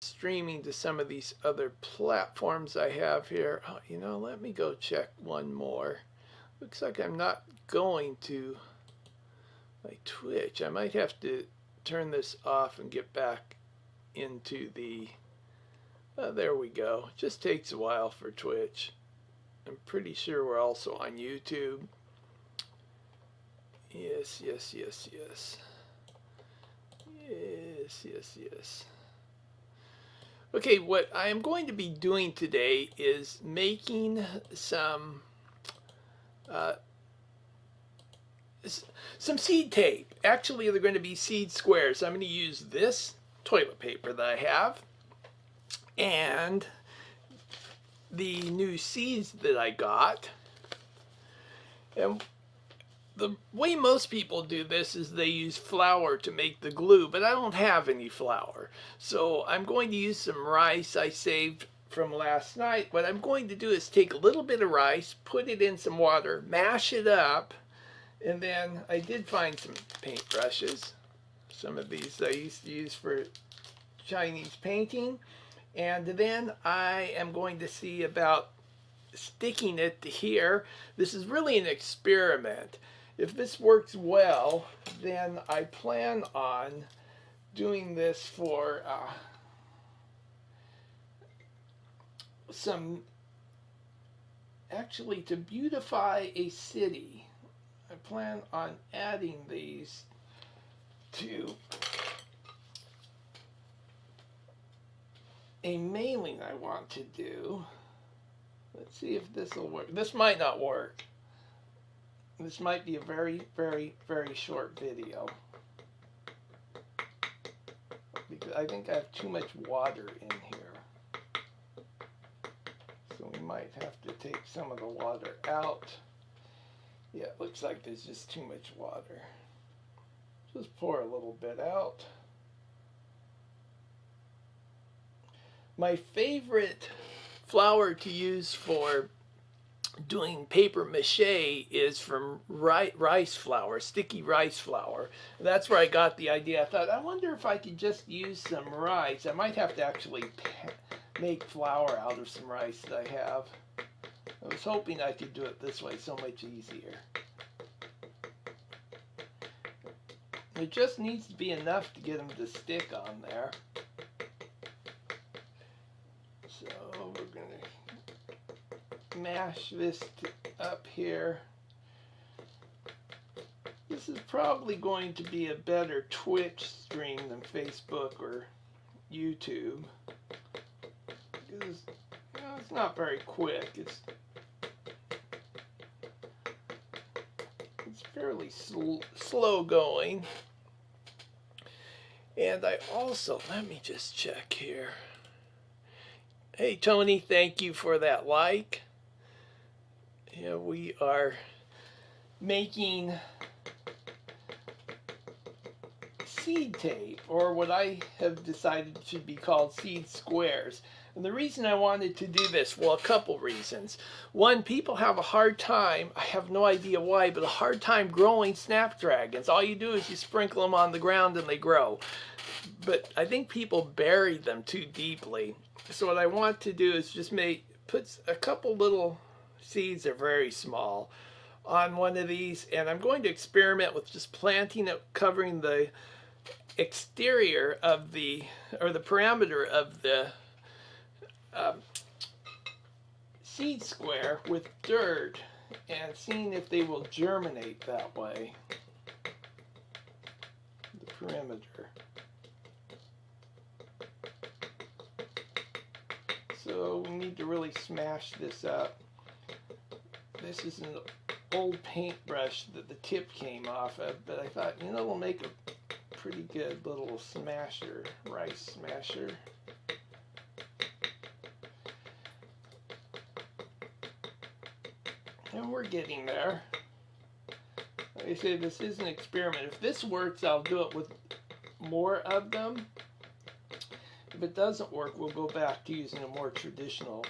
streaming to some of these other platforms I have here. Oh, you know, let me go check one more. Looks like I'm not going to my Twitch. I might have to turn this off and get back into the... there we go. It just takes a while for Twitch. I'm pretty sure we're also on YouTube. Yes, yes, yes, yes. Yes, yes, yes. Okay, what I am going to be doing today is making some seed tape. Actually, they're going to be seed squares. I'm going to use this toilet paper that I have and the new seeds that I got. And the way most people do this is they use flour to make the glue, but I don't have any flour. So I'm going to use some rice I saved from last night. What I'm going to do is take a little bit of rice, put it in some water, mash it up, and then I did find some paintbrushes. Some of these I used to use for Chinese painting. And then I am going to see about sticking it to here. This is really an experiment. If this works well, then I plan on doing this for actually to beautify a city. I plan on adding these to a mailing I want to do. Let's see if this will work. This might not work. This might be a very, very, very short video. Because I think I have too much water in here. So we might have to take some of the water out. Yeah, it looks like there's just too much water. Just pour a little bit out. My favorite flour to use for doing paper mache is from rice flour, sticky rice flour. That's where I got the idea. I thought, I wonder if I could just use some rice. I might have to actually make flour out of some rice that I have. I was hoping I could do it this way, so much easier. It just needs to be enough to get them to stick on there. So we're going to mash this up here. This is probably going to be a better Twitch stream than Facebook or YouTube. Because it's not very quick. It's fairly slow going. And I also, let me just check here. Hey Tony, thank you for that like. Yeah, we are making seed tape, or what I have decided should be called seed squares. And the reason I wanted to do this, well, a couple reasons. One, people have a hard time, I have no idea why, but a hard time growing snapdragons. All you do is you sprinkle them on the ground and they grow. But I think people bury them too deeply. So what I want to do is just put a couple little seeds, they're very small, on one of these, and I'm going to experiment with just planting it, covering the exterior of the, or the parameter of the seed square with dirt and seeing if they will germinate that way. The perimeter. So we need to really smash this up. This is an old paintbrush that the tip came off of, but I thought, you know, we'll make a pretty good little smasher, rice smasher. And we're getting there. Like I say, this is an experiment. If this works, I'll do it with more of them. If it doesn't work, we'll go back to using a more traditional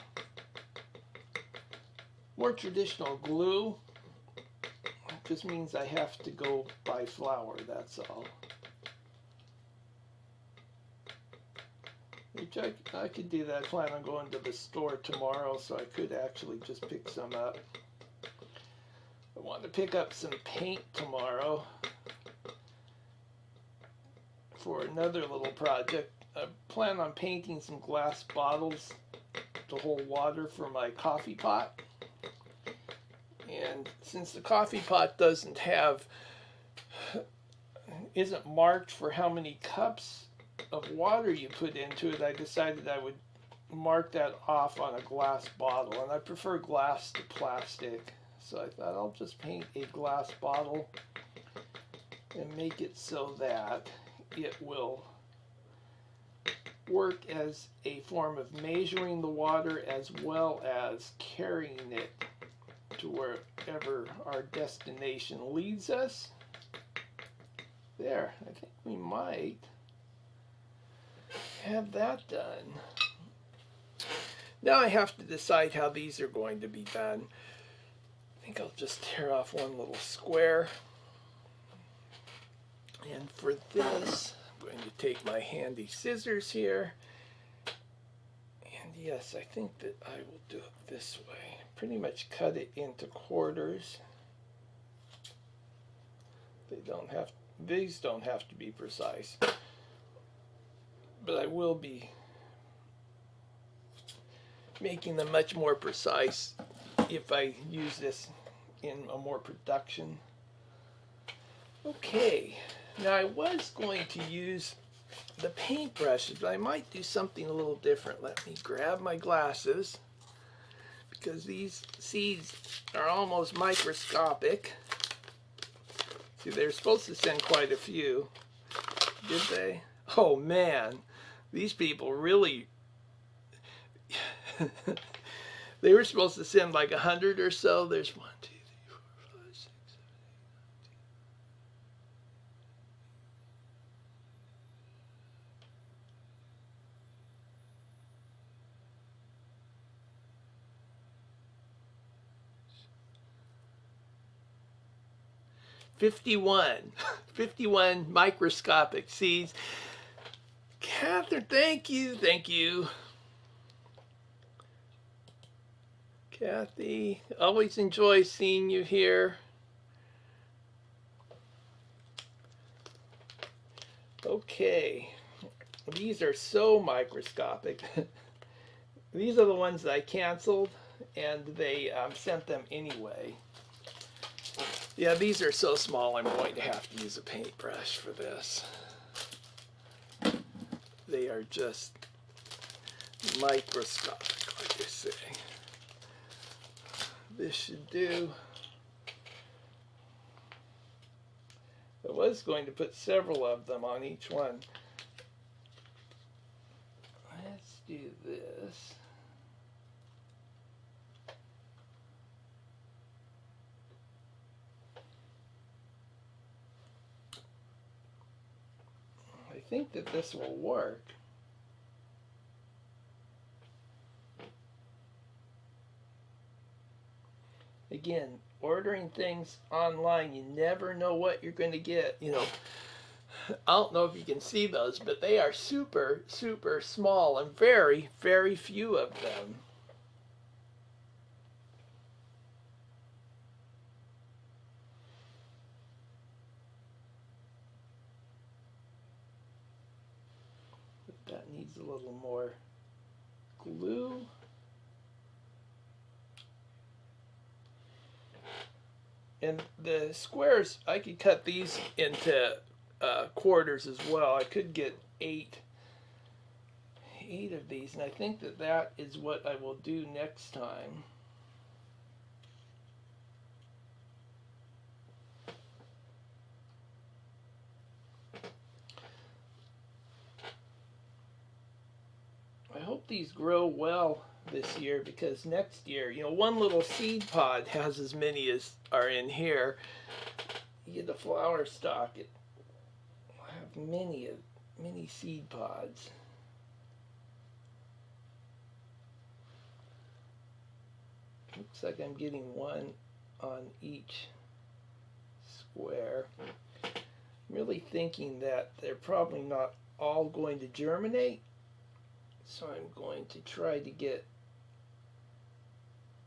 glue. It just means I have to go buy flour, that's all. which I could do that. I plan on going to the store tomorrow, so I could actually just pick some up. I want to pick up some paint tomorrow for another little project. I plan on painting some glass bottles to hold water for my coffee pot. And since the coffee pot isn't marked for how many cups of water you put into it, I decided I would mark that off on a glass bottle. And I prefer glass to plastic. So I thought I'll just paint a glass bottle and make it so that it will work as a form of measuring the water as well as carrying it to wherever our destination leads us. There, I think we might have that done. Now I have to decide how these are going to be done. I think I'll just tear off one little square. And for this, I'm going to take my handy scissors here. And yes, I think that I will do it this way. Pretty much cut it into quarters. These don't have to be precise. But I will be making them much more precise if I use this in a more production. Okay, now I was going to use the paintbrushes, but I might do something a little different. Let me grab my glasses, because these seeds are almost microscopic. See, they're supposed to send quite a few. Did they? Oh man, these people really... They were supposed to send like 100 or so. There's 1, 2, 3, 4, 5, 6, 7, 8, 9, 51 microscopic seeds. Catherine, thank you. Kathy, always enjoy seeing you here. Okay, these are so microscopic. These are the ones that I canceled, and they sent them anyway. Yeah, these are so small, I'm going to have to use a paintbrush for this. They are just microscopic, like I say. This should do. I was going to put several of them on each one. Let's do this. I think that this will work. Again, ordering things online, you never know what you're going to get. You know, I don't know if you can see those, but they are super, super small and very, very few of them. But that needs a little more glue. And the squares, I could cut these into quarters as well. I could get eight of these, and I think that that is what I will do next time. I hope these grow well this year, because next year, you know, one little seed pod has as many as are in here. You get the flower stalk, it will have many seed pods. Looks like I'm getting one on each square. I'm really thinking that they're probably not all going to germinate, So I'm going to try to get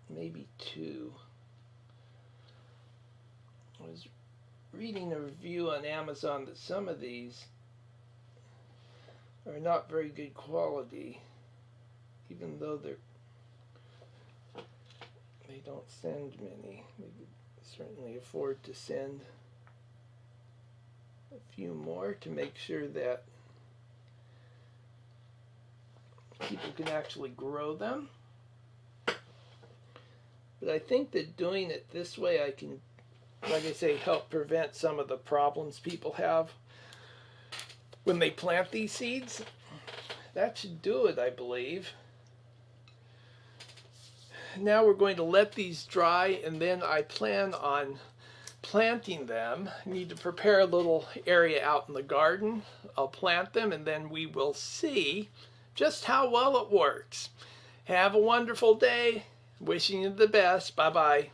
maybe 2. I was reading a review on Amazon that some of these are not very good quality, even though they don't send many. They could certainly afford to send a few more to make sure that people can actually grow them. But I think that doing it this way, I can, like I say, help prevent some of the problems people have when they plant these seeds. That should do it, I believe. Now we're going to let these dry, and then I plan on planting them. I need to prepare a little area out in the garden. I'll plant them, and then we will see just how well it works. Have a wonderful day. Wishing you the best. Bye-bye.